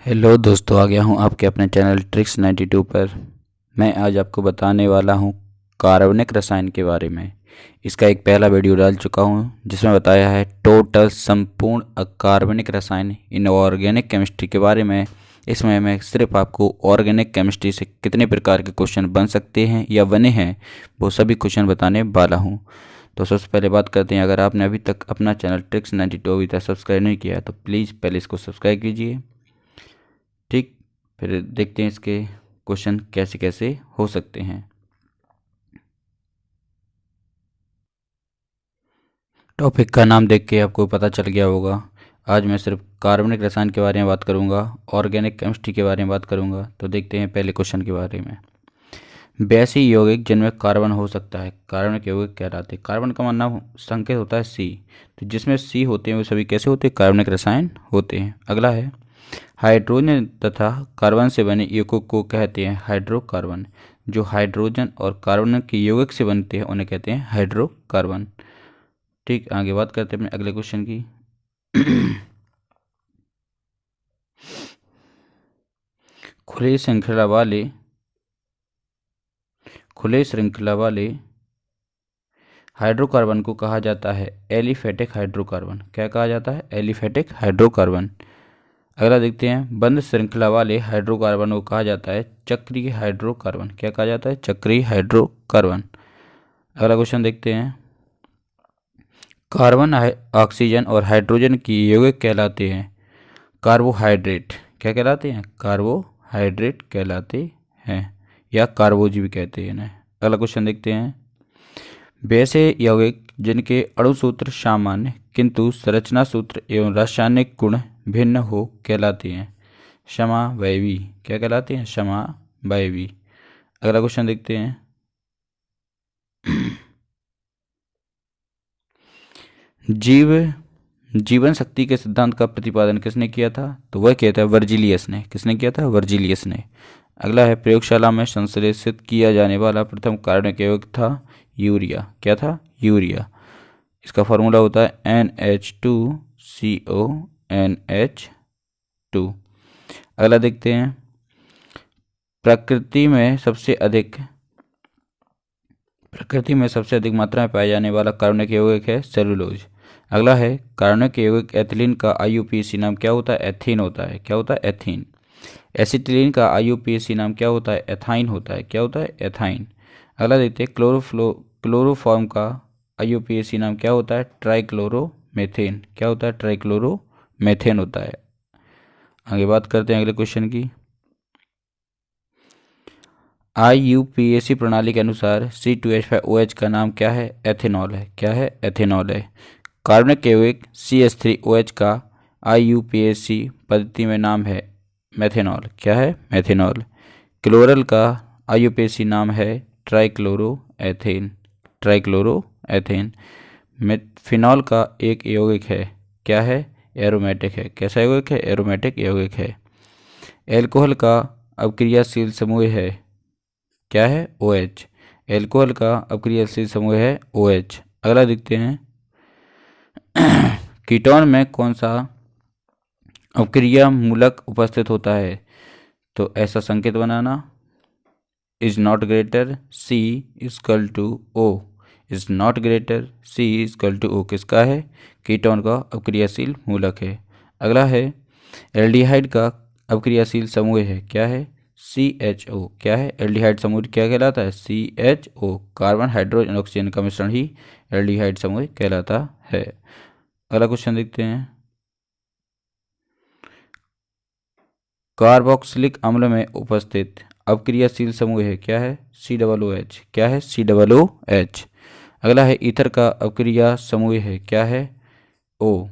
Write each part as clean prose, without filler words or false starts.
Hello दोस्तों, आ गया हूँ आपके अपने चैनल ट्रिक्स 92 पर। मैं आज आपको बताने वाला हूँ कार्बनिक रसायन के बारे में। इसका एक पहला वीडियो डाल चुका हूँ जिसमें बताया है टोटल संपूर्ण अकार्बनिक रसायन इनऑर्गेनिक केमिस्ट्री के बारे में। इसमें मैं सिर्फ आपको ऑर्गेनिक केमिस्ट्री से कितने प्रकार के क्वेश्चन बन सकते हैं या बने हैं वो सभी क्वेश्चन बताने वाला हूँ। तो सबसे पहले बात करते हैं, अगर आपने अभी तक अपना चैनल ट्रिक्स 92 अभी तक सब्सक्राइब नहीं किया है तो प्लीज़ पहले इसको सब्सक्राइब कीजिए। ठीक, फिर देखते हैं इसके क्वेश्चन कैसे कैसे हो सकते हैं। टॉपिक का नाम देख के आपको पता चल गया होगा। आज मैं सिर्फ कार्बनिक रसायन के बारे में बात करूंगा, ऑर्गेनिक केमिस्ट्री के बारे में बात करूंगा। तो देखते हैं पहले क्वेश्चन के बारे में। वैसे यौगिक जिनमें कार्बन हो सकता है कार्बनिक यौगिक कहलाते हैं। कार्बन का मानना संकेत होता है सी, तो जिसमें सी होते हैं वो सभी कैसे होते हैं? कार्बनिक रसायन होते हैं। अगला है हाइड्रोजन तथा कार्बन से बने यौगिकों को कहते हैं हाइड्रोकार्बन। जो हाइड्रोजन और कार्बन के यौगिक से बनते हैं उन्हें कहते हैं हाइड्रोकार्बन। ठीक, आगे बात करते हैं अपने अगले क्वेश्चन की। खुले श्रृंखला वाले हाइड्रोकार्बन को कहा जाता है एलिफेटिक हाइड्रोकार्बन। क्या कहा जाता है? Aliphatic hydrocarbon. अगला देखते हैं, बंद श्रृंखला वाले हाइड्रोकार्बन को कहा जाता है चक्रीय हाइड्रोकार्बन। क्या कहा जाता है? चक्रीय हाइड्रोकार्बन। अगला क्वेश्चन देखते हैं, कार्बन ऑक्सीजन और हाइड्रोजन की यौगिक कहलाते हैं कार्बोहाइड्रेट। क्या कहलाते हैं? कार्बोहाइड्रेट कहलाते हैं, या कार्बोजी भी कहते हैं इन्हें। अगला क्वेश्चन देखते हैं, वैसे यौगिक जिनके अणु सूत्र सामान्य किंतु संरचना सूत्र एवं रासायनिक गुण भिन्न हो कहलाते हैं समावयवी। क्या कहलाते हैं? समावयवी। अगला क्वेश्चन देखते हैं, जीवन शक्ति के सिद्धांत का प्रतिपादन किसने किया था? तो वह किया था वर्जिलियस ने। किसने किया था? वर्जिलियस ने। अगला है, प्रयोगशाला में संश्लेषित किया जाने वाला प्रथम कार्बनिक यौगिक था यूरिया। क्या था? यूरिया। इसका फॉर्मूला होता है NH2CONH2। अगला देखते हैं, प्रकृति में सबसे अधिक मात्रा में पाया जाने वाला कार्बनिक यौगिक है सेलुलोज। अगला है, कार्बनिक यौगिक एथिलीन का IUPAC नाम क्या होता है? एथीन होता है। क्या होता है? एथीन। एसिटिलीन का IUPAC नाम क्या होता है? एथाइन होता है। क्या होता है? एथाइन। अगला देखते हैं, क्लोरोफॉर्म का IUPAC नाम क्या होता है? ट्राइक्लोरोमेथेन। क्या होता है? ट्राइक्लोरोमेथेन होता है। आगे बात करते हैं अगले क्वेश्चन की। IUPAC प्रणाली के अनुसार C2H5OH का नाम क्या है? एथेनॉल है। क्या है? एथेनॉल है। कार्बनिक यौगिक CH3OH का IUPAC पद्धति में नाम है मेथेनॉल। क्या है? मेथेनॉल। क्लोरल का IUPAC नाम है ट्राइक्लोरोएथेन। ट्राइक्लोरोएथेन। फिनॉल का एक यौगिक है, क्या है? एरोमेटिक है। कैसा यौगिक है? एरोमेटिक यौगिक है। एल्कोहल का अपक्रियाशील समूह है, क्या है? OH। एल्कोहल का अपक्रियाशील समूह है OH। अगला देखते हैं, कीटोन में कौन सा अपक्रिया मूलक उपस्थित होता है? तो ऐसा संकेत बनाना, is not greater C equal to O। Is not greater C equal to O किसका है? कीटोन का अपक्रियाशील मूलक है। अगला है, एल्डिहाइड का अपक्रियाशील समूह है, क्या है? CHO। क्या है? एल्डिहाइड समूह क्या कहलाता है? CHO। कार्बन हाइड्रोजन ऑक्सीजन का मिश्रण ही एल्डिहाइड समूह कहलाता है। अगला क्वेश्चन देखते हैं, कार्बोक्सिलिक अम्ल में उपस्थित अपक्रियाशील समूह है, क्या है? COOH। क्या है? COOH। अगला है, ईथर का अपक्रिया समूह है, क्या है? O।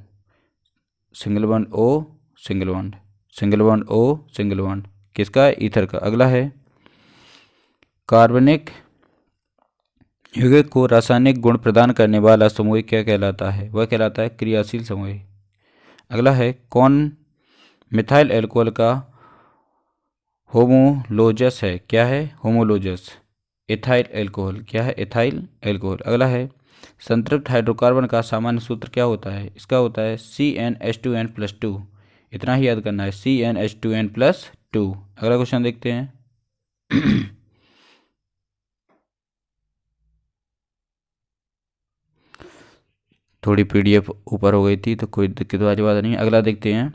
Single bond O, single bond, single bond O, single bond, किसका है? ईथर का। अगला है, कार्बनिक यौगिक को रासायनिक गुण प्रदान करने वाला समूह क्या कहलाता है? वह कहलाता है क्रियाशील समूह। अगला है, कौन मिथाइल एल्कोहल का होमोलोजस है? क्या है? होमोलोजस। Ethyl alcohol. क्या है? Ethyl alcohol. अगला है, संतृप्त हाइड्रोकार्बन का सामान्य सूत्र क्या होता है? इसका होता है CnH2n+2। इतना ही याद करना है, CnH2n+2। अगला क्वेश्चन देखते हैं। थोड़ी PDF ऊपर हो गई थी तो कोई दिक्कत वाली बात नहीं है। अगला देखते हैं।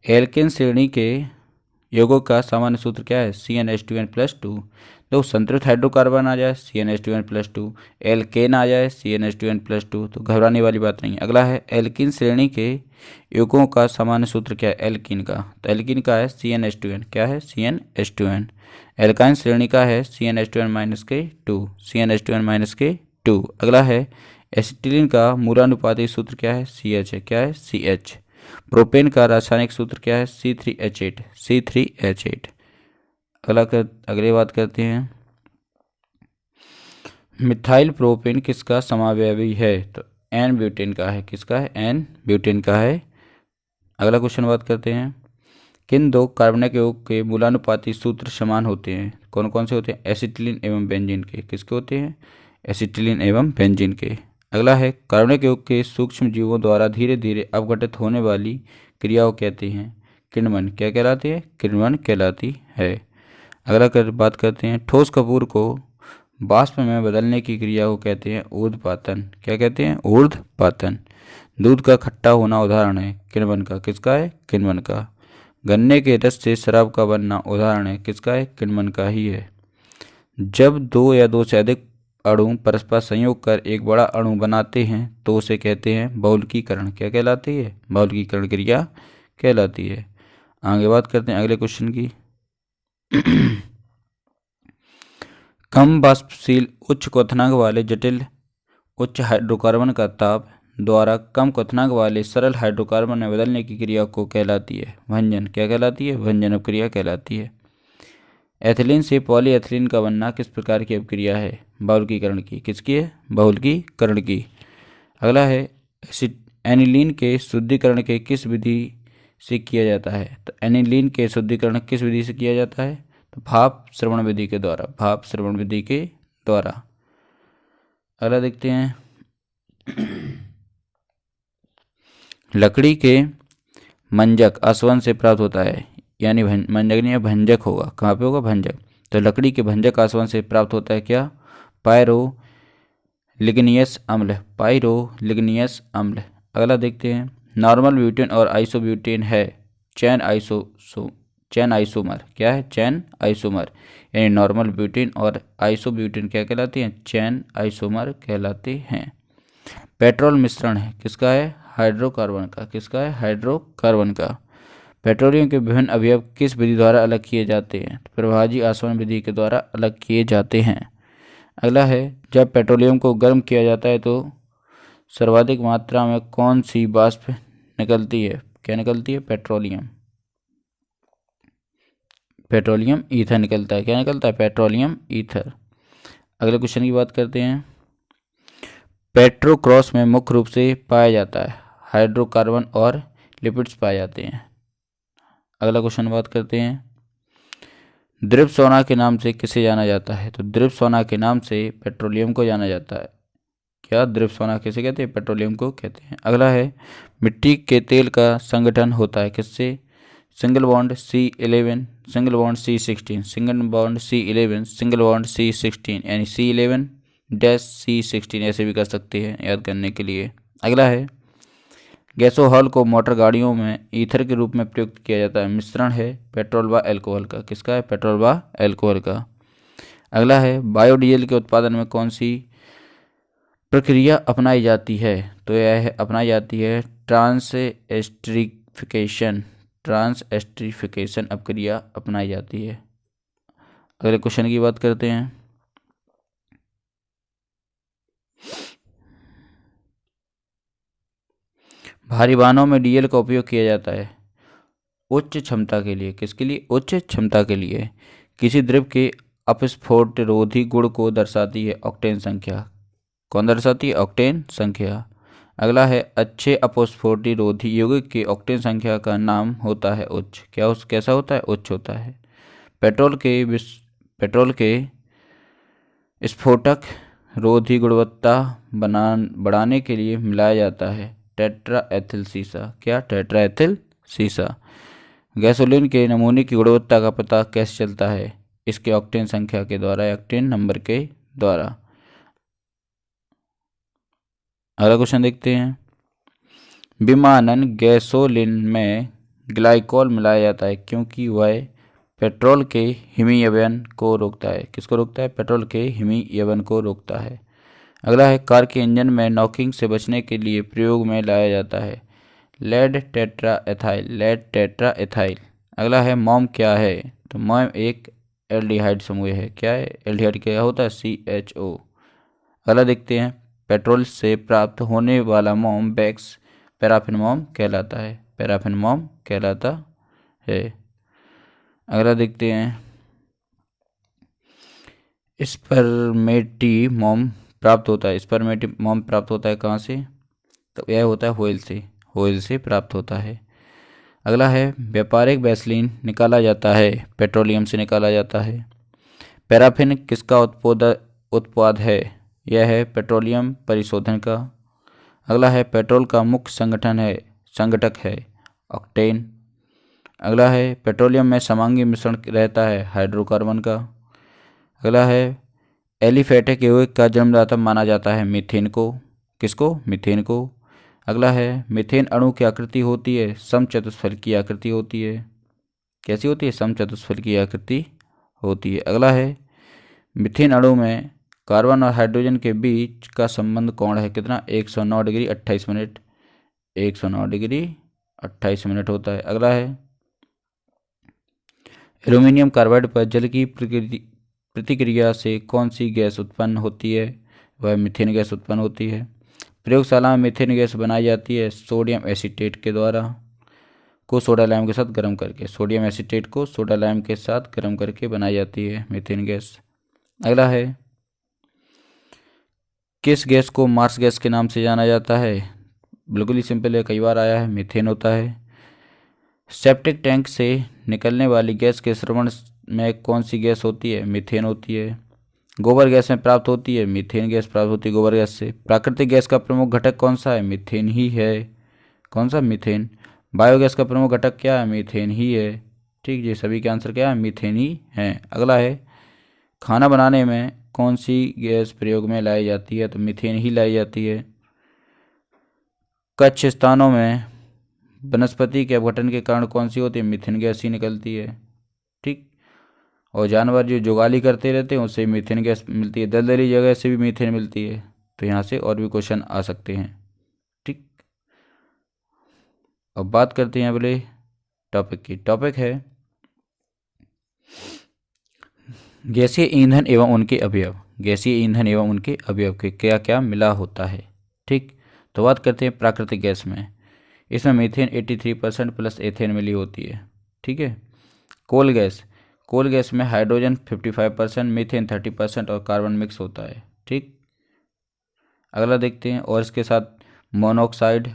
एल्केन श्रेणी के यौगों का सामान्य सूत्र क्या है? CnH2n+2। तो संतृप्त हाइड्रोकार्बन आ जाए CnH2n+2, एल्केन आ जाए CnH2n+2, तो घबराने वाली बात नहीं है। अगला है एल्कीन श्रेणी के यौगों का सामान्य सूत्र क्या है? एल्कीन का, तो एल्कीन का है CnH2n। क्या है? CnH2n। एल्काइन श्रेणी का है CnH2n-2, CnH2n-2। अगला है एसिटिलीन का मूलानुपाती सूत्र क्या है? CH है। क्या है? CH। प्रोपेन का रासायनिक सूत्र क्या है? C3H8, C3H8। अगली बात करते हैं। मिथाइल प्रोपेन किसका समावयवी है? तो एन ब्यूटेन का है। किसका है? एन ब्यूटेन का है। अगला क्वेश्चन बात करते हैं। किन दो कार्बनिक यौग के मूलानुपाती सूत्र समान होते हैं? कौन कौन से होते हैं? एसिटिलीन एवं बेंजीन के। किसके होते हैं? एसिटिलीन एवं बेंजीन के। अगला है कार्बनिक यौग के सूक्ष्म जीवों द्वारा धीरे धीरे अपघटित होने वाली क्रियाओं कहते हैं किण्वन। क्या कहलाती है? किण्वन कहलाती है। अगला बात करते हैं। ठोस कपूर को वाष्प में बदलने की क्रिया को कहते हैं ऊर्ध्वपातन। क्या कहते हैं? ऊर्ध्वपातन। दूध का खट्टा होना उदाहरण है किण्वन का। किसका है? किण्वन का। गन्ने के रस से शराब का बनना उदाहरण है किसका है? किण्वन का ही है। जब दो या दो से अधिक अणु परस्पर संयोग कर एक बड़ा अणु बनाते हैं तो उसे कहते हैं बहुलकीकरण। क्या कहलाती है? बहुलकीकरण क्रिया कहलाती है। आगे बात करते हैं अगले क्वेश्चन की। कम वाष्पशील उच्च क्वथनांक वाले जटिल उच्च हाइड्रोकार्बन का ताप द्वारा कम क्वथनांक वाले सरल हाइड्रोकार्बन में बदलने की क्रिया को कहलाती है भंजन। क्या कहलाती है? भंजन अपक्रिया कहलाती है। एथिलीन से पॉलीएथिलीन का बनना किस प्रकार की अपक्रिया है? बहुलकीकरण की। किसकी है? बहुलकीकरण की। अगला है एनिलीन के शुद्धिकरण के किस विधि से किया जाता है? तो एनिलीन के शुद्धिकरण किस विधि से किया जाता है? तो भाप श्रवण विधि के द्वारा। भाप श्रवण विधि के द्वारा। अगला देखते हैं। लकड़ी के मंजक आसवन से प्राप्त होता है, यानी मंजक नहीं है, भंजक होगा। कहाँ पे होगा? भंजक। तो लकड़ी के भंजक आसवन से प्राप्त होता है क्या? पायरोलिग्नियस अम्ल। पायरोलिग्नियस अम्ल। अगला देखते हैं। नॉर्मल ब्यूटेन और आइसोब्यूटेन है चैन आइसोमर। क्या है? चैन आइसोमर। यानी नॉर्मल ब्यूटेन और आइसोब्यूटेन क्या कहलाती हैं? चैन आइसोमर कहलाते हैं। पेट्रोल मिश्रण है किसका है? हाइड्रोकार्बन का। किसका है? हाइड्रोकार्बन का। पेट्रोलियम के विभिन्न अवयव किस विधि द्वारा अलग किए जाते हैं? प्रभाजी आसवन विधि के द्वारा अलग किए जाते हैं। अगला है। जब पेट्रोलियम को गर्म किया जाता है तो सर्वाधिक मात्रा में कौन सी वाष्प निकलती है? क्या निकलती है? पेट्रोलियम ईथर निकलता है। क्या निकलता है? Petroleum ether. अगले क्वेश्चन की बात करते हैं। पेट्रोक्रॉस में मुख्य रूप से पाया जाता है हाइड्रोकार्बन और लिपिड्स पाए जाते हैं। अगला क्वेश्चन बात करते हैं। द्रव सोना के नाम से किसे जाना जाता है? तो द्रव सोना के नाम से पेट्रोलियम को जाना जाता है। क्या द्रव सोना किसे कहते हैं? पेट्रोलियम को कहते हैं। अगला है। मिट्टी के तेल का संगठन होता है किससे? Single bond C11, single bond C16, single bond C11, single bond C16, यानी C11-C16 ऐसे भी कर सकते हैं याद करने के लिए। अगला है। गैसोहॉल को मोटर गाड़ियों में ईथर के रूप में प्रयुक्त किया जाता है। मिश्रण है पेट्रोल व अल्कोहल का। किसका है? पेट्रोल व अल्कोहल का। अगला है। बायोडीजल के उत्पादन में कौन सी प्रक्रिया अपनाई जाती है? तो यह है अपनाई जाती है ट्रांसएस्टरीफिकेशन अपक्रिया अपनाई जाती है। अगले क्वेश्चन की बात करते हैं। भारी वाहनों में डीजल का उपयोग किया जाता है उच्च क्षमता के लिए। किसके लिए? उच्च क्षमता के लिए। किसी द्रव के अपस्फोटरोधी गुण को दर्शाती है ऑक्टेन संख्या। कौन दर्शाती है? ऑक्टेन संख्या। अगला है। अच्छे अपस्फोटरोधी यौगिक के ऑक्टेन संख्या का नाम होता है उच्च। क्या कैसा होता है? उच्च होता है। पेट्रोल के स्फोटक रोधी गुणवत्ता बढ़ाने के लिए मिलाया जाता है टेट्रा एथिल सीसा। क्या? टेट्रा एथिल सीसा। गैसोलीन के नमूने की गुणवत्ता का पता कैसे चलता है? इसके ऑक्टेन संख्या के द्वारा, ऑक्टेन नंबर के द्वारा। अगला क्वेश्चन देखते हैं। विमानन गैसोलीन में ग्लाइकॉल मिलाया जाता है क्योंकि वह पेट्रोल के हिमीयवन को रोकता है। किसको रोकता है? पेट्रोल के हिमीयवन को रोकता है। अगला है, कार के इंजन में नॉकिंग से बचने के लिए प्रयोग में लाया जाता है lead tetraethyl. Lead tetraethyl. अगला है, मोम क्या है? तो मोम एक एल्डिहाइड समूह है। क्या है? एल्डिहाइड क्या होता है? CHO। अगला देखते हैं, पेट्रोल से प्राप्त होने वाला मोम वैक्स पैराफिन मोम कहलाता है। पैराफिन मोम कहलाता है। अगला देखते हैं, स्पर्मेटी मोम प्राप्त होता है। स्पर्मेटी मोम प्राप्त होता है कहाँ से? तो यह होता है व्हेल से। व्हेल से प्राप्त होता है। अगला है, व्यापारिक वैसलीन निकाला जाता है पेट्रोलियम से निकाला जाता है। पैराफिन किसका उत्पाद है? यह है पेट्रोलियम परिशोधन का। अगला है, पेट्रोल का मुख्य संगठक है ऑक्टेन। अगला है, पेट्रोलियम में समांगी मिश्रण रहता है हाइड्रोकार्बन का। अगला है, एलिफैटिक यौगिक का जन्मदाता माना जाता है मीथेन को। किसको? मीथेन को। अगला है, मीथेन अणु की आकृति होती है समचतुष्फल की आकृति होती है। कैसी होती है? समचतुष्फल की आकृति होती है। अगला है, मीथेन अणु में कार्बन और हाइड्रोजन के बीच का संबंध कोण है कितना? 109 डिग्री 28 मिनट। 109 डिग्री 28 मिनट होता है। अगला है, एल्यूमिनियम कार्बाइड पर जल की प्रतिक्रिया से कौन सी गैस उत्पन्न होती है? वह मीथेन गैस उत्पन्न होती है। प्रयोगशाला में मीथेन गैस बनाई जाती है सोडियम एसीटेट के द्वारा को सोडा लाइम के साथ गर्म करके। सोडियम एसीटेट को सोडा लाइम के साथ गर्म करके बनाई जाती है मीथेन गैस। अगला है, किस गैस को मार्स गैस के नाम से जाना जाता है? बिल्कुल ही सिंपल है, कई बार आया है, मीथेन होता है। सेप्टिक टैंक से निकलने वाली गैस के श्रवण में कौन सी गैस होती है? मीथेन होती है। गोबर गैस में प्राप्त होती है, मीथेन गैस प्राप्त होती है गोबर गैस से। प्राकृतिक गैस का प्रमुख घटक कौन सा है? मीथेन ही है। कौन सा? मीथेन। बायोगैस का प्रमुख घटक क्या है? मीथेन ही है। ठीक जी, सभी के आंसर क्या है? मीथेन ही है। अगला है, खाना बनाने में कौन सी गैस प्रयोग में लाई जाती है? तो मीथेन ही लाई जाती है। कच्छ स्थानों में वनस्पति के अपघटन के कारण कौन सी होती है? मीथेन गैस ही निकलती है। ठीक। और जानवर जो जुगाली करते रहते हैं उससे मीथेन गैस मिलती है। दलदली जगह से भी मीथेन मिलती है। तो यहाँ से और भी क्वेश्चन आ सकते हैं। ठीक। अब बात करते हैं अगले टॉपिक की। टॉपिक है गैसीय ईंधन एवं उनके अवयव। गैसीय ईंधन एवं उनके अवयव के क्या क्या मिला होता है। ठीक। तो बात करते हैं प्राकृतिक गैस में। इसमें मीथेन 83% प्लस एथेन मिली होती है। ठीक है। Coal gas. कोल गैस में हाइड्रोजन 55%, मीथेन 30% और कार्बन मिक्स होता है। ठीक। अगला देखते हैं, और इसके साथ मोनोऑक्साइड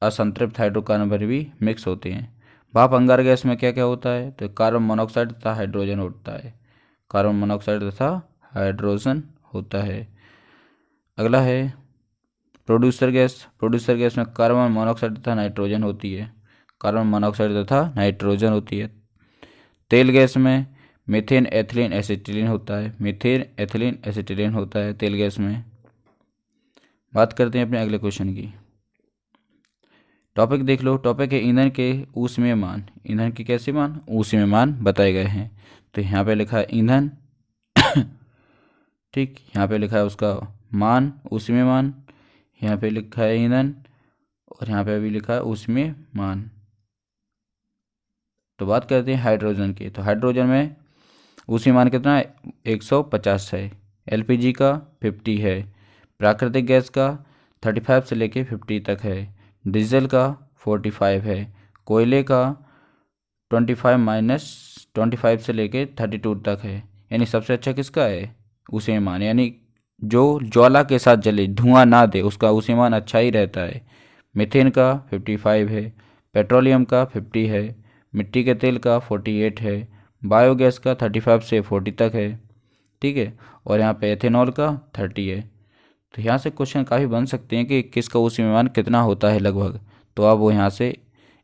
असंतृप्त हाइड्रोकार्बन भी मिक्स होते हैं। भाप अंगार गैस में क्या क्या होता है? तो कार्बन मोनोऑक्साइड तथा हाइड्रोजन होता है। कार्बन मोनोऑक्साइड तथा हाइड्रोजन होता है। अगला है प्रोड्यूसर गैस। प्रोड्यूसर गैस में कार्बन मोनोऑक्साइड तथा नाइट्रोजन होती है। कार्बन मोनोऑक्साइड तथा नाइट्रोजन होती है। तेल गैस में मीथेन एथिलीन एसिटिलीन होता है। मीथेन एथिलीन एसिटिलीन होता है तेल गैस में। बात करते हैं अपने अगले क्वेश्चन की। टॉपिक देख लो। टॉपिक है ईंधन के ऊष्मीय मान। ईंधन के कैसे मान? ऊष्मीय मान बताए गए हैं। तो यहाँ पे लिखा है ईंधन ठीक। यहाँ पे लिखा है उसका मान, ऊष्मीय मान। यहाँ पे लिखा है ईंधन और यहाँ पे भी लिखा है ऊष्मीय मान। तो बात करते हैं हाइड्रोजन की। तो हाइड्रोजन में ऊष्मीय मान कितना है? 150 है। एलपीजी का 50 है। प्राकृतिक गैस का 35 से लेके 50 तक है। डीजल का 45 है। कोयले का 25 से लेके 32 तक है। यानी सबसे अच्छा किसका है? ऊष्मीय मान। यानी जो ज्वाला के साथ जले, धुआं ना दे, उसका ऊष्मीय मान अच्छा ही रहता है। मीथेन का 55 है। पेट्रोलियम का 50 है। मिट्टी के तेल का 48 है। बायोगैस का 35 से 40 तक है। ठीक है। और यहाँ पे एथेनॉल का 30 है। तो यहाँ से क्वेश्चन काफ़ी बन सकते हैं कि किसका ऊष्मीय मान कितना होता है लगभग। तो आप वो यहाँ से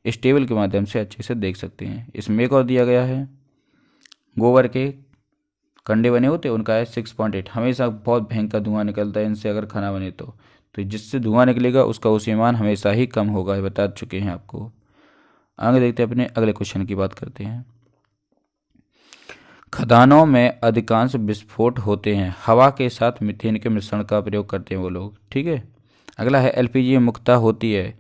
इस टेबल के माध्यम से अच्छे से देख सकते हैं। इसमें एक और दिया गया है, गोबर के कंडे बने होते हैं, उनका है 6.8। हमेशा बहुत भयंकर धुआं निकलता है इनसे अगर खाना बने तो जिससे धुआं निकलेगा उसका उष्मीयमान हमेशा ही कम होगा, बता चुके हैं आपको। आगे देखते हैं, अपने अगले क्वेश्चन की बात करते हैं। खदानों में अधिकांश विस्फोट होते हैं, हवा के साथ मीथेन के मिश्रण का प्रयोग करते हैं वो लोग, ठीक है। अगला है, एलपीजी मुख्यतः होती है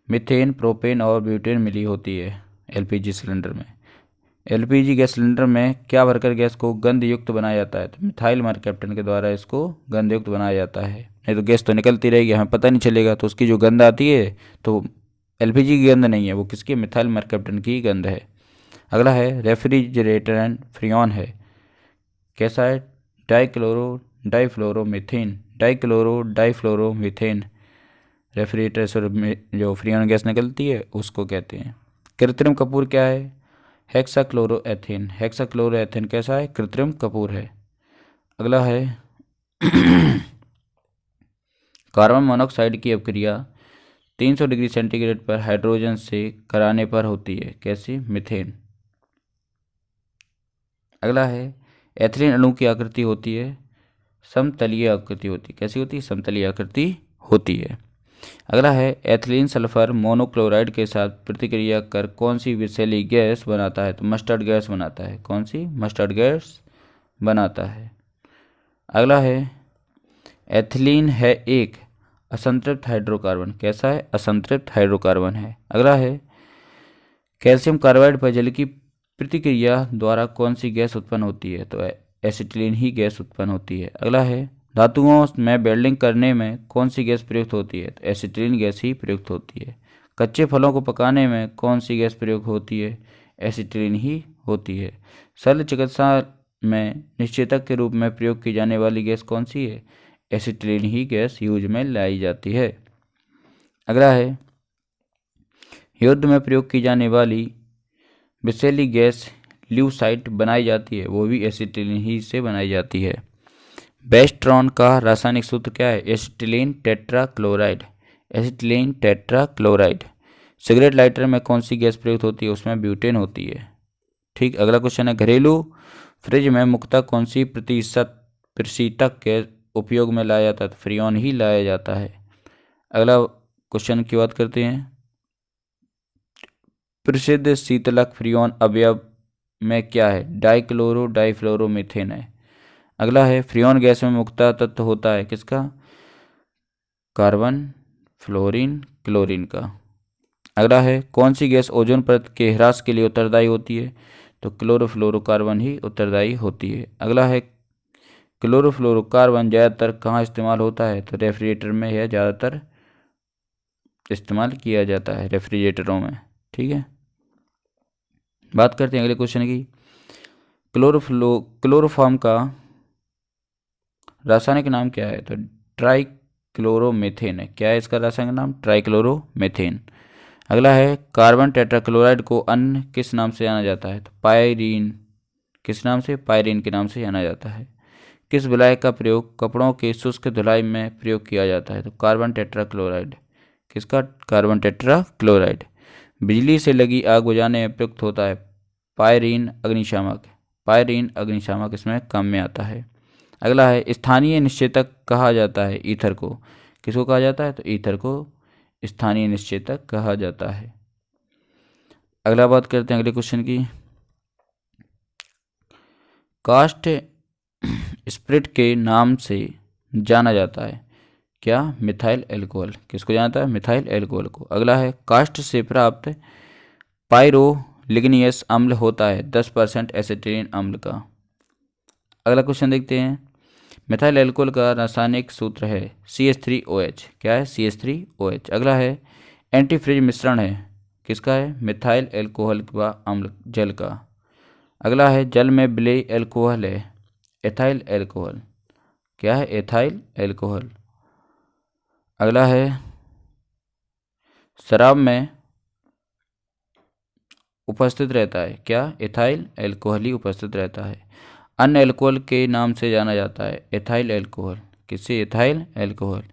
मीथेन, प्रोपेन और ब्यूटेन मिली होती है एलपीजी सिलेंडर में। एलपीजी गैस सिलेंडर में क्या भरकर गैस को गंध युक्त बनाया जाता है? तो मिथाइल मरकैप्टन के द्वारा इसको गंध युक्त बनाया जाता है। नहीं तो गैस तो निकलती रहेगी, हमें पता नहीं चलेगा, तो उसकी जो गंध आती है तो एलपीजी की गंध नहीं है, वो किसकी, मिथाइल मरकैप्टन की गंध है। अगला है, रेफ्रिजरेटर फ्रियॉन है, कैसा है? डाइफ्लोरोमीथेन रेफ्रिजरेटर से जो फ्रियॉन गैस निकलती है उसको कहते हैं। कृत्रिम कपूर क्या है? हेक्साक्लोरोएथेन कैसा है? कृत्रिम कपूर है। अगला है कार्बन मोनोऑक्साइड की अपक्रिया 300 डिग्री सेंटीग्रेड पर हाइड्रोजन से कराने पर होती है, कैसी? मीथेन। अगला है, एथिलीन अणु की आकृति होती है समतलीय आकृति होती है, कैसी होती है? समतलीय आकृति होती है। अगला है, एथिलीन सल्फर मोनोक्लोराइड के साथ प्रतिक्रिया कर कौन सी विषैली गैस बनाता है? तो मस्टर्ड गैस बनाता है। कौन सी? मस्टर्ड गैस बनाता है। अगला है, एथिलीन है एक असंतृप्त हाइड्रोकार्बन, कैसा है? असंतृप्त हाइड्रोकार्बन है। अगला है, कैल्शियम कार्बाइड पर जल की प्रतिक्रिया द्वारा कौन सी गैस उत्पन्न होती है? तो एसिटिलीन ही गैस उत्पन्न होती है। अगला है, धातुओं में वेल्डिंग करने में कौन सी गैस प्रयुक्त होती है? तो एसिटिलीन गैस ही प्रयुक्त होती है। कच्चे फलों को पकाने में कौन सी गैस प्रयोग होती है? एसिटिलीन ही होती है। शल्य चिकित्सा में निश्चेतक के रूप में प्रयोग की जाने वाली गैस कौन सी है? एसिटिलीन ही गैस यूज में लाई जाती है। अगला है, युद्ध में प्रयोग की जाने वाली विषैली गैस ल्यूसाइट बनाई जाती है, वो भी एसिटिलीन ही से बनाई जाती है। बेस्ट्रॉन का रासायनिक सूत्र क्या है? Acetylene tetrachloride, acetylene tetrachloride. Cigarette lighter में कौन सी गैस प्रयुक्त होती है? उसमें ब्यूटेन होती है, ठीक। अगला क्वेश्चन है, घरेलू फ्रिज में मुख्यतः कौन सी प्रशीतक के उपयोग में लाया जाता है? तो फ्रियॉन ही लाया जाता है। अगला क्वेश्चन की बात करते हैं, प्रसिद्ध शीतलक फ्रियॉन अवयव में क्या है? डाइफ्लोरोमीथेन है। अगला है, फ्रियॉन गैस में मुख्यतः तत्व होता है किसका? कार्बन, फ्लोरीन, क्लोरीन का। अगला है, कौन सी गैस ओजोन परत के ह्रास के लिए उत्तरदायी होती है? तो क्लोरोफ्लोरोकार्बन ही उत्तरदायी होती है। अगला है, क्लोरोफ्लोरोकार्बन ज़्यादातर कहाँ इस्तेमाल होता है? तो रेफ्रिजरेटर में यह ज़्यादातर इस्तेमाल किया जाता है, रेफ्रिजरेटरों में, ठीक है। बात करते हैं अगले क्वेश्चन की, क्लोरोफॉर्म का रासायनिक नाम क्या है? तो ट्राइक्लोरोमीथेन है। क्या है इसका रासायनिक नाम? ट्राइक्लोरोमीथेन। अगला है, कार्बन टेट्राक्लोराइड को अन्य किस नाम से जाना जाता है? तो पायरीन। किस नाम से? पायरीन के नाम से जाना जाता है। किस विलायक का प्रयोग कपड़ों के शुष्क धुलाई में प्रयोग किया जाता है? तो कार्बन टेट्राक्लोराइड। किसका? Carbon tetrachloride. बिजली से लगी आग बुझाने में प्रयुक्त होता है पायरीन अग्निशामक। पायरीन अग्निशामक इसमें काम में आता है। अगला है, स्थानीय निश्चेतक कहा जाता है ईथर को। किसको कहा जाता है? तो ईथर को स्थानीय निश्चेतक कहा जाता है। अगला बात करते हैं अगले क्वेश्चन की, कास्ट स्प्रिट के नाम से जाना जाता है क्या? Methyl alcohol. किसको जानता है? मिथाइल एल्कोहल को। अगला है, कास्ट से प्राप्त पायरोलिग्नियस अम्ल होता है 10% एसिटिलीन अम्ल का। अगला क्वेश्चन देखते हैं, मिथाइल एल्कोहल का रासायनिक सूत्र है CH3OH। क्या है? CH3OH। अगला है, एंटीफ्रिज मिश्रण है किसका है? मिथाइल एल्कोहल व अम्ल जल का। अगला है, जल में विलेय एल्कोहल है एथाइल एल्कोहल। क्या है? Ethyl alcohol. अगला है, शराब में उपस्थित रहता है क्या? एथाइल एल्कोहल ही उपस्थित रहता है। अन्य एल्कोहल के नाम से जाना जाता है एथाइल एल्कोहल। किससे? Ethyl alcohol.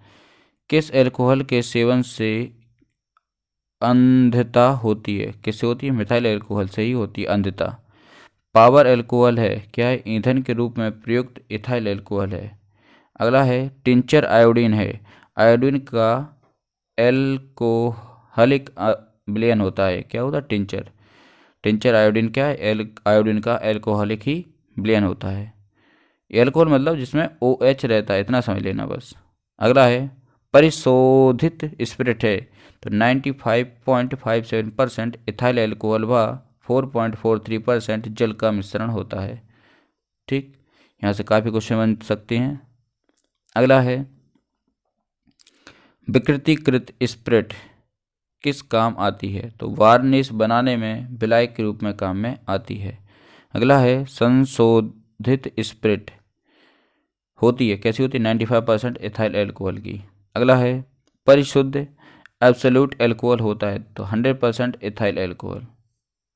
किस एल्कोहल के सेवन से अंधता होती है, किससे होती है? मिथाइल अल्कोहल से ही होती है अंधता। पावर अल्कोहल है, क्या है? ईंधन के रूप में प्रयुक्त इथाइल अल्कोहल है। अगला है टिंचर आयोडीन है। आयोडीन का एल्कोहलिक विलयन होता है, क्या होता है? टिंचर। टिंचर आयोडीन क्या है? आयोडीन का एल्कोहलिक ही विलयन होता है। एल्कोहल मतलब जिसमें OH रहता है, इतना समझ लेना बस। अगला है परिशोधित स्पिरिट है, तो 95.57% इथाइल अल्कोहल व 4.43% जल का मिश्रण होता है। ठीक, यहाँ से काफ़ी क्वेश्चन बन सकते हैं। अगला है विकृतीकृत स्पिरिट किस काम आती है? तो वार्निश बनाने में बिलाई के रूप में काम में आती है। अगला है संशोधित स्पिरिट होती है, कैसी होती है? 95% इथाइल अल्कोहल की। अगला है परिशुद्ध एब्सोल्यूट अल्कोहल होता है, तो 100% इथाइल अल्कोहल।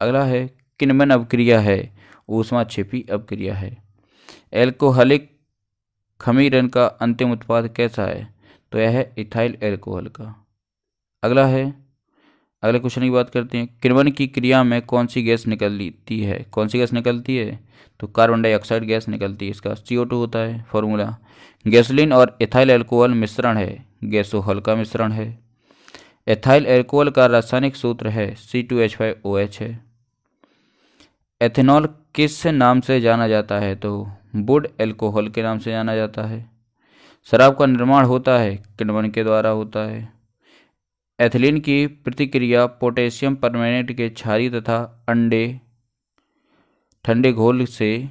अगला है किण्वन अपक्रिया है, ऊष्मा छिपी अपक्रिया है। एल्कोहलिक खमीरन का अंतिम उत्पाद कैसा है? तो यह है इथाइल अल्कोहल का। अगला है, अगले क्वेश्चन की बात करते हैं। किण्वन की क्रिया में कौन सी गैस निकलती है? कौन सी गैस निकलती है? तो कार्बन डाइऑक्साइड गैस निकलती है, इसका CO2 होता है फॉर्मूला। गैसोलीन और इथाइल अल्कोहल मिश्रण है, गैसोहल का मिश्रण है। एथाइल अल्कोहल का रासायनिक सूत्र है C2H5OH है। एथेनॉल किस नाम से जाना जाता है? तो वुड अल्कोहल के नाम से जाना जाता है। शराब का निर्माण होता है किण्वन के द्वारा होता है। एथिलीन की प्रतिक्रिया पोटेशियम परमैंगनेट के क्षारीय तथा अंडे ठंडे घोल से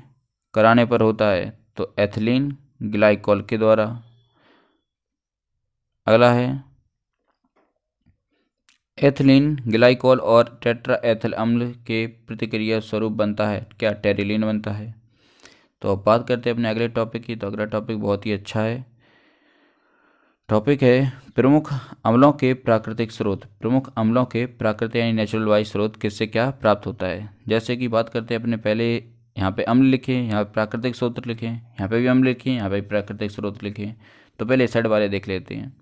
कराने पर होता है, तो एथिलीन ग्लाइकॉल के द्वारा। अगला है एथिलीन ग्लाइकॉल और टेट्रा एथिल अम्ल के प्रतिक्रिया स्वरूप बनता है, क्या? टेरिलीन बनता है। तो अब बात करते हैं अपने अगले टॉपिक की। तो अगला टॉपिक बहुत ही अच्छा है, टॉपिक है प्रमुख अम्लों के प्राकृतिक स्रोत। प्रमुख अम्लों के प्राकृतिक यानी नेचुरल वाइज स्रोत किससे क्या प्राप्त होता है? जैसे कि बात करते हैं अपने, पहले यहाँ पे अम्ल लिखे, यहाँ पे प्राकृतिक स्रोत लिखे, यहाँ पे भी अम्ल लिखे, यहाँ पे प्राकृतिक स्रोत लिखे। तो पहले इस साइड वाले देख लेते हैं।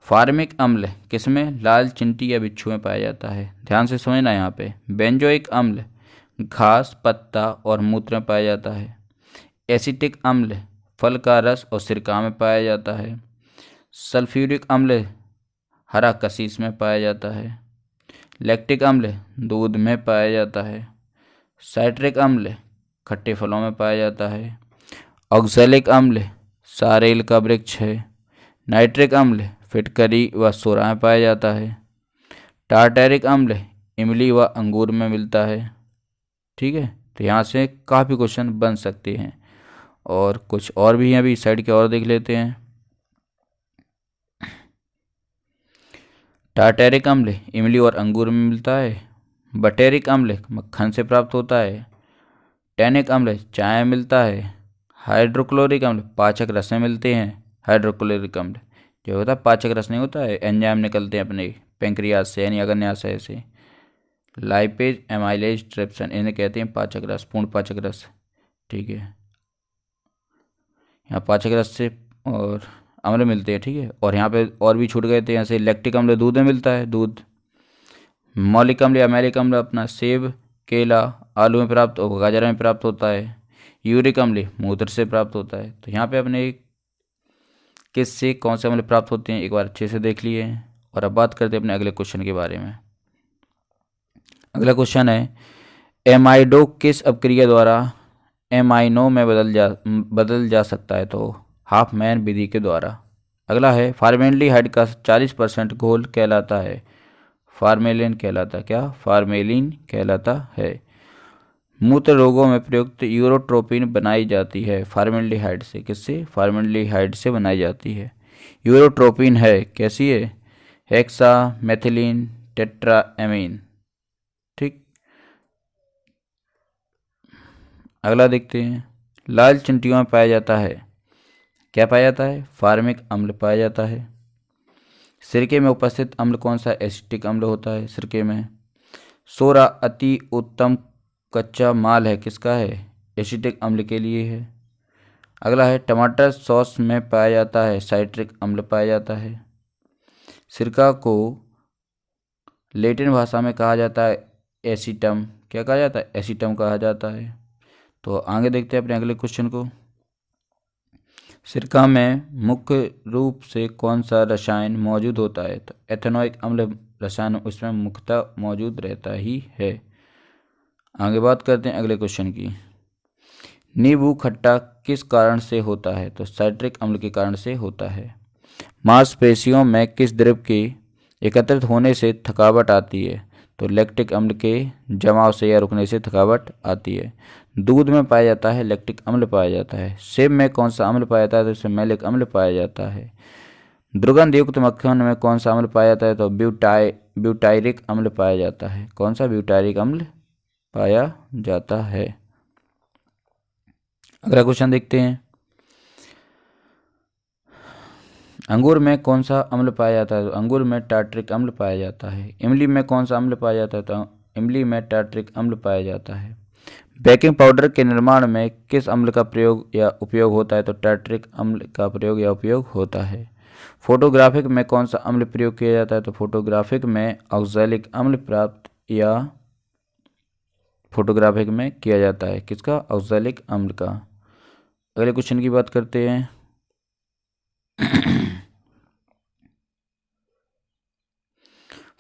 फार्मिक अम्ल किसमें? लाल चिंटी या बिच्छू में पाया जाता है, ध्यान से समझना यहाँ पे। बेंजोइक अम्ल घास, पत्ता और मूत्र में पाया जाता है। एसिटिक अम्ल फल का रस और सिरका में पाया जाता है। सल्फ्यूरिक अम्ल हरा कशीस में पाया जाता है। लैक्टिक अम्ल दूध में पाया जाता है। साइट्रिक अम्ल खट्टे फलों में पाया जाता है। ऑक्सैलिक अम्ल सारेल का वृक्ष है। नाइट्रिक अम्ल फिटकरी व सोरा में पाया जाता है। टार्टैरिक अम्ल इमली व अंगूर में मिलता है। ठीक है, तो यहाँ से काफ़ी क्वेश्चन बन सकते हैं और कुछ और भी हैं, अभी साइड के और देख लेते हैं। टार्टैरिक अम्ल इमली और अंगूर में मिलता है। बटेरिक अम्ल मक्खन से प्राप्त होता है। टैनिक अम्ल चाय में मिलता है। हाइड्रोक्लोरिक अम्ल पाचक रस में मिलते हैं। हाइड्रोक्लोरिक अम्ल जो होता है पाचक रस नहीं होता है, एंजाइम निकलते हैं अपने पेंक्रियाज से यानी अग्न्याशय से। लाइपेज, एमाइलेज, ट्रिप्सिन इन्हें कहते हैं पाचक रस, पूर्ण पाचक रस। ठीक है, यहाँ पाचक रस से और अम्ल मिलते हैं। ठीक है, और यहाँ पे और भी छूट गए थे, यहाँ से लैक्टिक अम्ल दूध में मिलता है, दूध। मौलिक अम्ल या मैलिक अम्ल अपना सेब, केला, आलू में प्राप्त और गाजर में प्राप्त होता है। यूरिक अम्ल मूत्र से प्राप्त होता है। तो यहाँ पे अपने किससे कौन से अम्ल प्राप्त होते हैं एक बार अच्छे से देख लिए। और अब बात करते हैं अपने अगले क्वेश्चन के बारे में। अगला क्वेश्चन है एमाइडो किस अपक्रिया द्वारा एमाइनो में बदल जा सकता है? तो हाफमैन विधि के द्वारा। अगला है फार्मेल्डिहाइड का 40% घोल कहलाता है, फार्मेलिन कहलाता, क्या? फार्मेलिन कहलाता है। मूत्र रोगों में प्रयुक्त यूरोट्रोपिन बनाई जाती है फार्मेल्डिहाइड से, किससे? फार्मेल्डिहाइड से बनाई जाती है। यूरोट्रोपिन है, कैसी है? Hexa methylene tetraammine. ठीक, अगला देखते हैं। लाल चिंटियों में पाया जाता है, क्या पाया जाता है? फार्मिक अम्ल पाया जाता है। सिरके में उपस्थित अम्ल कौन सा? एसिटिक अम्ल होता है सिरके में। सोरा अति उत्तम कच्चा माल है, किसका है? एसिटिक अम्ल के लिए है। अगला है टमाटर सॉस में पाया जाता है, साइट्रिक अम्ल पाया जाता है। सिरका को लैटिन भाषा में कहा जाता है एसीटम। क्या कहा जाता है? एसीटम कहा जाता है। तो आगे देखते हैं अपने अगले क्वेश्चन को। सिरका में मुख्य रूप से कौन सा रसायन मौजूद होता है? तो एथेनोइक अम्ल रसायन उसमें मुख्यतः मौजूद रहता ही है। आगे बात करते हैं अगले क्वेश्चन की। नींबू खट्टा किस कारण से होता है? तो साइट्रिक अम्ल के कारण से होता है। मांसपेशियों में किस द्रव के एकत्रित होने से थकावट आती है? तो लैक्टिक अम्ल के जमाव से या रुकने से थकावट आती है। दूध में पाया जाता है लैक्टिक अम्ल पाया जाता है। सेब में कौन सा अम्ल पाया जाता है? तो इसमें मैलिक अम्ल पाया जाता है। दुर्गंध युक्त मक्खन में कौन सा अम्ल पाया जाता है? तो ब्यूटायरिक अम्ल पाया जाता है। कौन सा? ब्यूटायरिक अम्ल पाया जाता है। अगला क्वेश्चन देखते हैं। अंगूर में कौन सा अम्ल पाया जाता है? तो अंगूर में टार्ट्रिक अम्ल पाया जाता है। इमली में कौन सा अम्ल पाया जाता है? तो इमली में टार्ट्रिक अम्ल पाया जाता है। बेकिंग पाउडर के निर्माण में किस अम्ल का प्रयोग या उपयोग होता है? तो टार्ट्रिक अम्ल का प्रयोग या उपयोग होता है। फोटोग्राफिक में कौन सा अम्ल प्रयोग किया जाता है? तो फोटोग्राफिक में ऑक्सैलिक अम्ल प्राप्त या फोटोग्राफिक में किया जाता है। किसका? ऑक्सैलिक अम्ल का। अगले क्वेश्चन की बात करते हैं।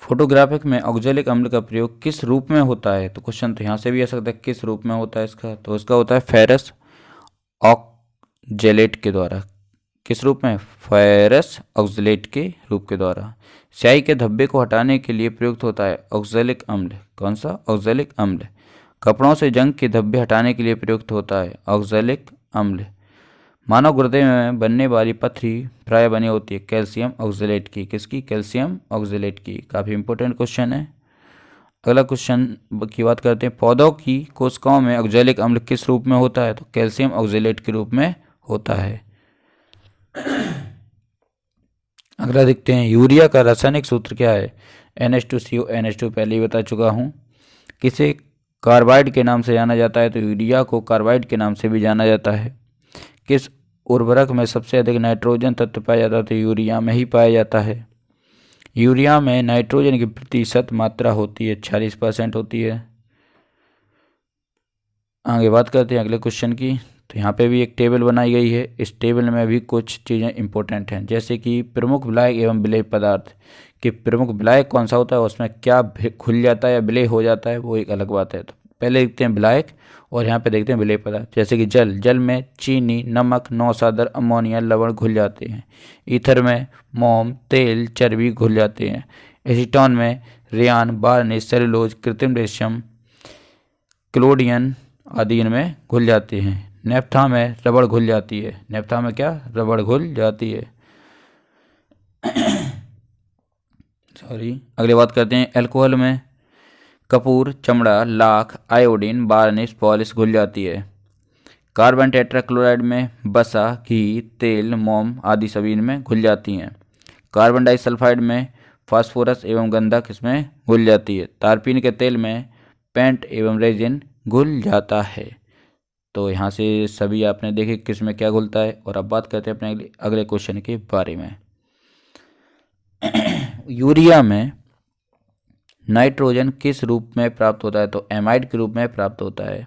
फोटोग्राफिक में ऑक्सैलिक अम्ल का प्रयोग किस रूप में होता है? तो क्वेश्चन तो यहाँ से भी आ सकता है किस रूप में होता है इसका। तो इसका होता है फेरस ऑक्जेलेट के द्वारा। किस रूप में? फेरस ऑक्जेलेट के रूप के द्वारा। स्याही के धब्बे को हटाने के लिए प्रयुक्त होता है ऑक्सैलिक अम्ल। कौन सा? ऑक्सैलिक अम्ल। कपड़ों से जंग के धब्बे हटाने के लिए प्रयुक्त होता है ऑक्सैलिक अम्ल। मानव गुर्दे में बनने वाली पथरी प्राय बनी होती है कैल्शियम ऑक्सैलेट की। किसकी? कैल्शियम ऑक्सैलेट की। काफ़ी इंपॉर्टेंट क्वेश्चन है। अगला क्वेश्चन की बात करते हैं। पौधों की कोशिकाओं में ऑक्सैलिक अम्ल किस रूप में होता है? तो कैल्शियम ऑक्सैलेट के रूप में होता है। अगला देखते हैं। यूरिया का रासायनिक सूत्र क्या है? NH2CO NH2 पहले ही बता चुका हूँ। किसे कार्बाइड के नाम से जाना जाता है? तो यूरिया को कार्बाइड के नाम से भी जाना जाता है। किस उर्वरक में सबसे अधिक नाइट्रोजन तत्व पाया जाता है? तो यूरिया में ही पाया जाता है। यूरिया में नाइट्रोजन की प्रतिशत मात्रा होती है 46% होती है। आगे बात करते हैं अगले क्वेश्चन की। तो यहाँ पे भी एक टेबल बनाई गई है। इस टेबल में भी कुछ चीज़ें इंपॉर्टेंट हैं, जैसे कि प्रमुख विलायक एवं विलेय पदार्थ। कि प्रमुख विलायक कौन सा होता है, उसमें क्या खुल जाता है या विलेय हो जाता है, वो एक अलग बात है। तो पहले देखते हैं विलायक और यहाँ पे देखते हैं विलेय पदार्थ। जैसे कि जल में चीनी, नमक, नौसादर, अमोनिया, लवण घुल जाते हैं। ईथर में मोम, तेल, चर्बी घुल जाते हैं। एसीटोन में रेयान, वार्निश, सेलुलोज, कृत्रिम रेशम, क्लोडियन आदि इनमें घुल जाते हैं। नेफ्था में रबड़ घुल जाती है। नेफ्था में क्या? रबड़ घुल जाती है। सॉरी। अगली बात करते हैं। अल्कोहल में कपूर, चमड़ा, लाख, आयोडीन, वार्निश, पॉलिश घुल जाती है। कार्बन टेट्राक्लोराइड में वसा, घी, तेल, मोम आदि सभी इनमें घुल जाती हैं। कार्बन डाइसल्फाइड में फास्फोरस एवं गंधक इसमें घुल जाती है। तारपीन के तेल में पेंट एवं रेजिन घुल जाता है। तो यहाँ से सभी आपने देखे किस में क्या घुलता है। और अब बात करते हैं अपने अगले क्वेश्चन के बारे में। यूरिया में नाइट्रोजन किस रूप में प्राप्त होता है? तो एमाइड के रूप में प्राप्त होता है।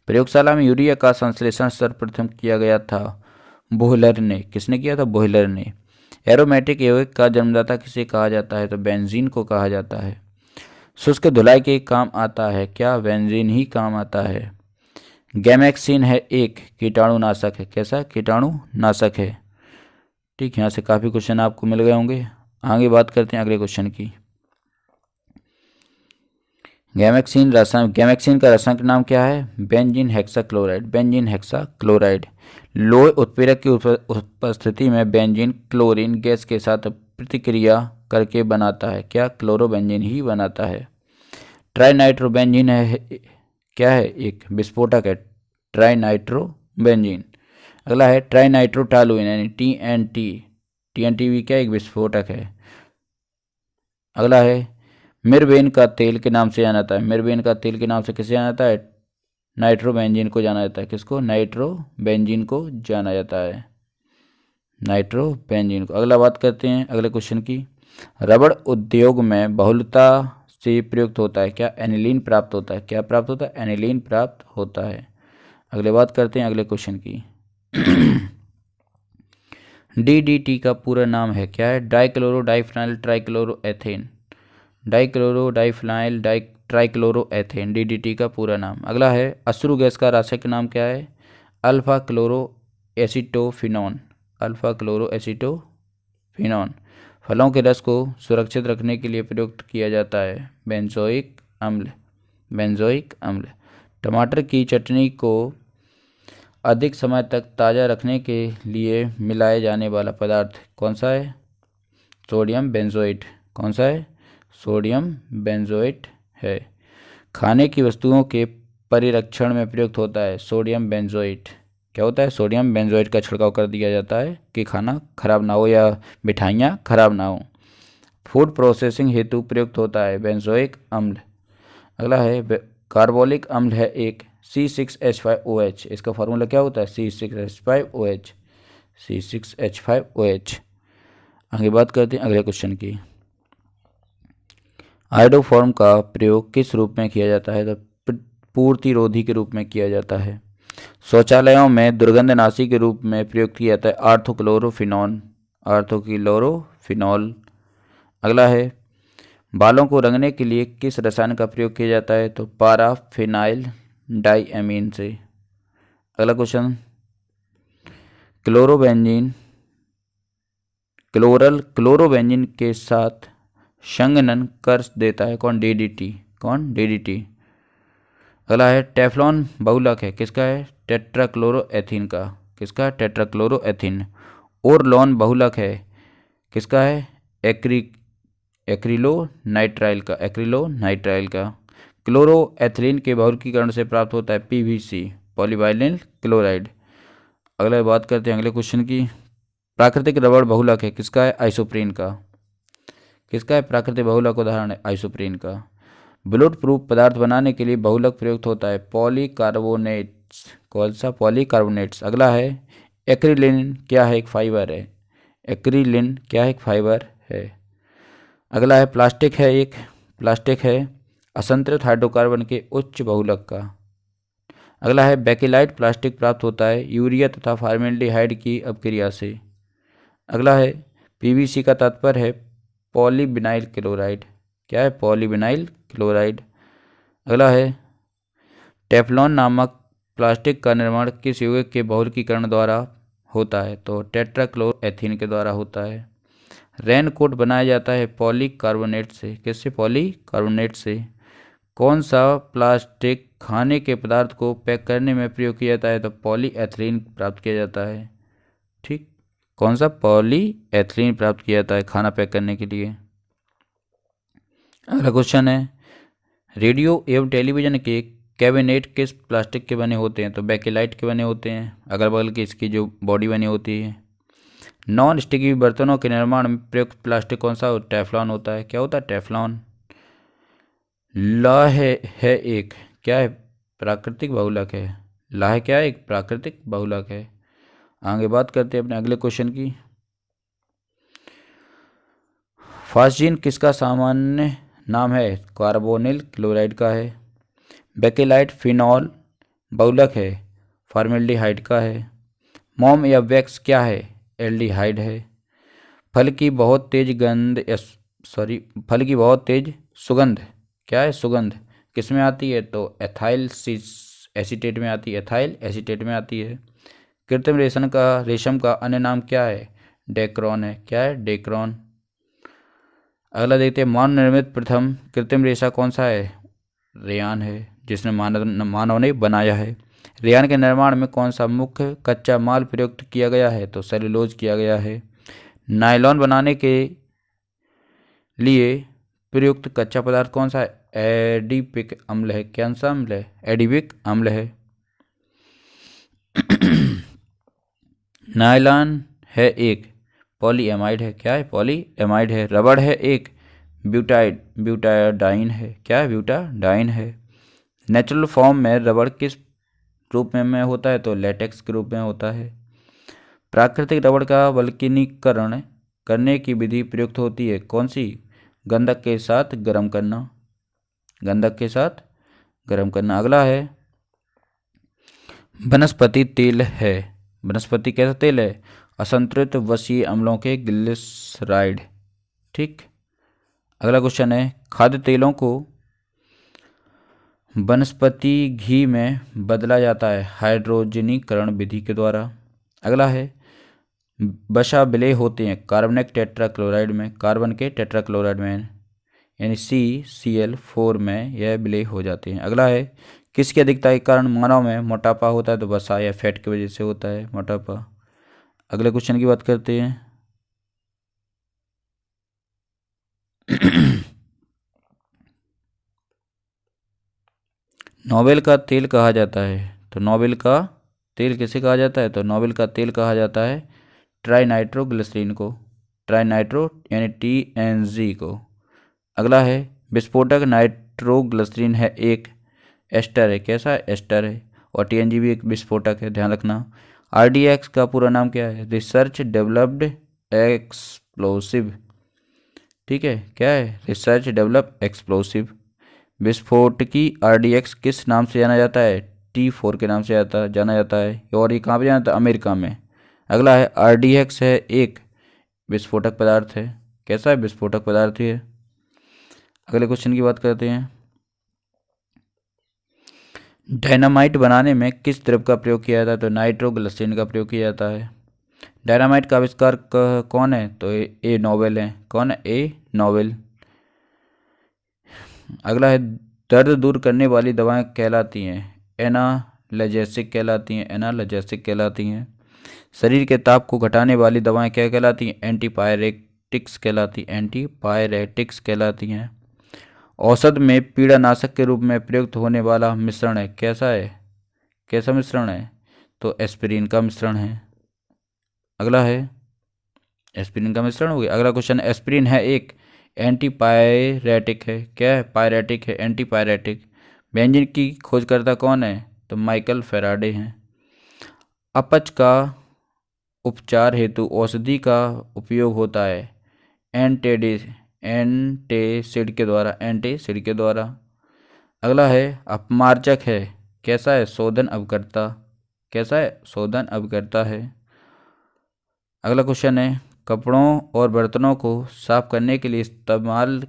प्रयोगशाला में यूरिया का संश्लेषण सर्वप्रथम किया गया था बोहलर ने। किसने किया था? बोहलर ने। एरोमेटिक यौगिक का जन्मदाता किसे कहा जाता है? तो बेंजीन को कहा जाता है। शुष्क धुलाई के काम आता है क्या? बेंजीन ही काम आता है। गैमेक्सिन है एक कीटाणुनाशक है। कैसा? कीटाणुनाशक है। ठीक, यहाँ से काफ़ी क्वेश्चन आपको मिल गए होंगे। आगे बात करते हैं अगले क्वेश्चन की। गैमेक्सिन का रासायनिक नाम क्या है? Benzene hexachloride. Benzene hexachloride. लोह उत्प्रेरक की उपस्थिति में बेंजीन क्लोरीन गैस के साथ प्रतिक्रिया करके बनाता है क्या? क्लोरोबेंजीन ही बनाता है। ट्राइनाइट्रोबेंजीन है क्या है? एक विस्फोटक है ट्राइनाइट्रोबेंजीन। अगला है ट्राइनाइट्रोटॉलुएन यानी TNT। TNT भी क्या? एक विस्फोटक है। अगला है मिरबेन का तेल के नाम से जाना जाता है। मिरबेन का तेल के नाम से किसे जाना जाता है? नाइट्रोबेंजीन को जाना जाता है। किसको? नाइट्रोबेंजीन को जाना जाता है। नाइट्रोबेंजीन को। अगला बात करते हैं अगले क्वेश्चन की। रबड़ उद्योग में बहुलता से प्रयुक्त होता है, क्या एनिलीन प्राप्त होता है, क्या प्राप्त होता है, एनिलीन प्राप्त होता है। अगले बात करते हैं अगले क्वेश्चन की। डीडीटी का पूरा नाम है, क्या है, dichloro diphenyl trichloroethane, dichloro diphenyl trichloroethane, DDT का पूरा नाम। अगला है अश्रु गैस का रासायनिक नाम क्या है, अल्फा क्लोरो एसीटोफिनॉन, अल्फा क्लोरो एसीटोफिनॉन। फलों के रस को सुरक्षित रखने के लिए प्रयुक्त किया जाता है, बेंजोइक अम्ल, बेंजोइक अम्ल। टमाटर की चटनी को अधिक समय तक ताज़ा रखने के लिए मिलाए जाने वाला पदार्थ कौन सा है, सोडियम बेंजोएट, कौन सा है, सोडियम बेंजोएट है। खाने की वस्तुओं के परिरक्षण में प्रयुक्त होता है, सोडियम बेंजोएट, क्या होता है, सोडियम बेंजोएट का छिड़काव कर दिया जाता है कि खाना खराब ना हो या मिठाइयाँ खराब ना हो। फूड प्रोसेसिंग हेतु प्रयुक्त होता है, बेंजोइक अम्ल। अगला है कार्बोलिक अम्ल है एक, C6H5OH, इसका फार्मूला क्या होता है, C6H5OH, C6H5OH। आगे बात करते हैं अगले क्वेश्चन की। आयोडोफॉर्म का प्रयोग किस रूप में किया जाता है, तो पूर्तिरोधी के रूप में किया जाता है। शौचालयों में दुर्गंधनाशी के रूप में प्रयोग किया जाता है, आर्थोक्लोरोफिनॉल, आर्थोक्लोरोफिनॉल। अगला है बालों को रंगने के लिए किस रसायन का प्रयोग किया जाता है, तो पाराफिनाइल डाइएमीन से। अगला क्वेश्चन, क्लोरोबेंजीन के साथ संघनन कर देता है, कौन, डीडीटी, कौन, डीडीटी। अगला है टेफ्लॉन बहुलक है, किसका है, टेट्राक्लोरोएथीन का, किसका, टेट्राक्लोरोएथीन। ओरलॉन बहुलक है, किसका है, एक्रिलोनाइट्राइल का, एक्रिलोनाइट्राइल का। क्लोरोएथिलीन के बहुलकीकरण से प्राप्त होता है पीवीसी, पॉलीवाइनिल क्लोराइड। अगला बात करते हैं अगले क्वेश्चन की। प्राकृतिक रबड़ बहुलक है, किसका है, आइसोप्रीन का, किसका है, प्राकृतिक बहुलक उदाहरण है आइसोप्रीन का। बुलेट प्रूफ पदार्थ बनाने के लिए बहुलक प्रयुक्त होता है, पॉलीकार्बोनेट्स, कौन सा, पॉलीकार्बोनेट्स। अगला है एक्रिलिन क्या है, एक फाइबर है, एक्रिलिन क्या है, एक फाइबर है। अगला है प्लास्टिक है एक, प्लास्टिक है असंतृप्त हाइड्रोकार्बन के उच्च बहुलक का। अगला है बेकेलाइट प्लास्टिक प्राप्त होता है यूरिया तथा फॉर्मेल्डिहाइड की अपक्रिया से। अगला है पीवीसी का तात्पर्य है पॉलीविनाइल क्लोराइड, क्या है, पॉलीविनाइल क्लोराइड। अगला है टेफ्लॉन नामक प्लास्टिक का निर्माण किस यौगिक के बहुलकीकरण द्वारा होता है, तो टेट्राक्लोरोएथीन के द्वारा होता है। रेनकोट बनाया जाता है पॉलीकार्बोनेट से, किससे, पॉलीकार्बोनेट से। कौन सा प्लास्टिक खाने के पदार्थ को पैक करने में प्रयोग किया जाता है, तो पॉलीएथिलीन प्राप्त किया जाता है, ठीक, कौन सा, पॉलीएथिलीन प्राप्त किया जाता है खाना पैक करने के लिए। अगला क्वेश्चन है रेडियो एवं टेलीविजन के कैबिनेट किस प्लास्टिक के बने होते हैं, तो बेकेलाइट के बने होते हैं, अगल बगल की इसकी जो बॉडी बनी होती है। नॉन स्टिकी बर्तनों के निर्माण में प्रयुक्त प्लास्टिक कौन सा, टेफ्लॉन होता है, क्या होता है, टेफ्लॉन। लौह है एक, क्या है, प्राकृतिक बहुलक है, लौह क्या है, एक प्राकृतिक बहुलक है। आगे बात करते हैं अपने अगले क्वेश्चन की। फास्जीन किसका सामान्य नाम है, कार्बोनिल क्लोराइड का है। बेकेलाइट फिनॉल बहुलक है, फॉर्मेल्डिहाइड का है। मोम या वैक्स क्या है, एल्डिहाइड है। फल की बहुत तेज फल की बहुत तेज सुगंध क्या है, सुगंध किस में आती है, तो एथाइल एसीटेट में आती है, एथाइल एसीटेट में आती है। कृत्रिम रेशम का अन्य नाम क्या है, डेक्रोन है, क्या है, डेक्रोन। अगला देखते हैं मानव निर्मित प्रथम कृत्रिम रेशा कौन सा है, रेयान है, जिसने मानव ने बनाया है। रेयान के निर्माण में कौन सा मुख्य कच्चा माल प्रयुक्त किया गया है, तो सेलुलोज किया गया है। नायलॉन बनाने के लिए प्रयुक्त कच्चा पदार्थ कौन सा है, एडिपिक अम्ल है, कौन सा अम्ल है, एडिपिक अम्ल है। नायलॉन है एक, पॉलीएमाइड है, क्या है, पॉलीएमाइड है। रबड़ है एक, ब्यूटाडाइन है, क्या है, ब्यूटाडाइन है। नेचुरल फॉर्म में रबड़ किस रूप में होता है, तो लेटेक्स के रूप में होता है। प्राकृतिक रबड़ का वल्कनीकरण करने की विधि प्रयुक्त होती है, कौन सी, गंधक के साथ गर्म करना, गंधक के साथ गर्म करना। अगला है वनस्पति तेल है। वनस्पति कैसा तेल है? असंतुलित वसीय अम्लों के ग्लिसराइड। ठीक। अगला क्वेश्चन है खाद्य तेलों को वनस्पति घी में बदला जाता है हाइड्रोजनीकरण विधि के द्वारा। अगला है वसा विलेय होते हैं कार्बनिक टेट्राक्लोराइड में, कार्बन के टेट्राक्लोराइड में यानी CCl4 में यह विलेय हो जाते हैं। अगला है किसकी अधिकता के कारण मानव में मोटापा होता है? तो वसा या फैट की वजह से होता है मोटापा। अगले क्वेश्चन की बात करते हैं नोबेल का तेल कहा जाता है। तो नोबेल का तेल किसे कहा जाता है? तो नोबेल का तेल कहा जाता है ट्राइनाइट्रोग्लिसरीन को, ट्राइनाइट्रो यानी TNG को। अगला है विस्फोटक नाइट्रोग्लिसरीन है एक एस्टर है। कैसा एस्टर है? और TNG भी एक विस्फोटक है, ध्यान रखना। RDX का पूरा नाम क्या है? Research developed explosive. ठीक है, क्या है? Research develop explosive. विस्फोटकी RDX किस नाम से जाना जाता है? T4 के नाम से जाना जाता है। और ये कहाँ पे जाना जाता है? अमेरिका में। अगला है RDX है एक विस्फोटक पदार्थ है। कैसा है? विस्फोटक पदार्थ है। अगले क्वेश्चन की बात करते हैं डायनामाइट बनाने में किस द्रव का प्रयोग किया जाता है? तो नाइट्रोग्लिसरीन का प्रयोग किया जाता है। डायनामाइट का आविष्कार कौन है? तो ए नोबेल है। कौन है? ए नोबेल। अगला है दर्द दूर करने वाली दवाएं कहलाती हैं एनाल्जेसिक कहलाती हैं, एनाल्जेसिक कहलाती हैं। शरीर के ताप को घटाने वाली दवाएं क्या कहलाती हैं? एंटीपायरेटिक्स कहलाती, एंटीपायरेटिक्स कहलाती हैं। औषध में पीड़ानाशक के रूप में प्रयुक्त होने वाला मिश्रण है। कैसा है? कैसा मिश्रण है? तो एस्पिरिन का मिश्रण है। अगला है एस्पिरिन का मिश्रण हो गया। अगला क्वेश्चन एस्पिरिन है एक एंटीपायरेटिक है। क्या है? पायरेटिक है, एंटीपायरेटिक। व्यंजन की खोजकर्ता कौन है? तो माइकल फेराडे हैं। अपच का उपचार हेतु औषधि का उपयोग होता है एंटेसिड के द्वारा, एंटेसिड के द्वारा। अगला है अपमार्जक है। कैसा है? शोधन अभिकर्ता। कैसा है? शोधन अभिकर्ता है। अगला क्वेश्चन है कपड़ों और बर्तनों को साफ करने के लिए इस्तेमाल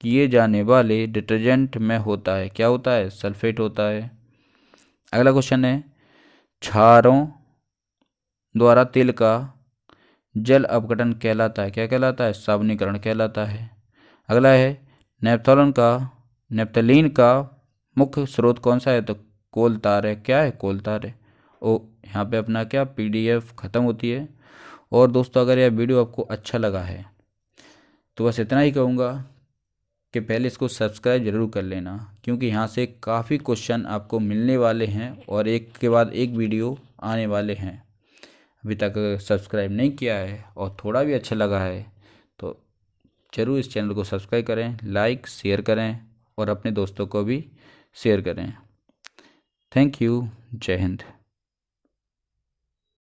किए जाने वाले डिटर्जेंट में होता है, क्या होता है? सल्फेट होता है। अगला क्वेश्चन है क्षारों द्वारा तेल का जल अपघटन कहलाता है, क्या कहलाता है? साबुनीकरण कहलाता है। अगला है नेप्थलीन का मुख्य स्रोत कौन सा है? तो कोल तार है। क्या है? कोल तार है। ओ यहाँ पे अपना क्या PDF ख़त्म होती है। और दोस्तों अगर यह वीडियो आपको अच्छा लगा है तो बस इतना ही कहूँगा कि पहले इसको सब्सक्राइब ज़रूर कर लेना, क्योंकि यहाँ से काफ़ी क्वेश्चन आपको मिलने वाले हैं और एक के बाद एक वीडियो आने वाले हैं। अभी तक सब्सक्राइब नहीं किया है और थोड़ा भी अच्छा लगा है तो ज़रूर इस चैनल को सब्सक्राइब करें, लाइक शेयर करें और अपने दोस्तों को भी शेयर करें। Thank you. जय हिंद।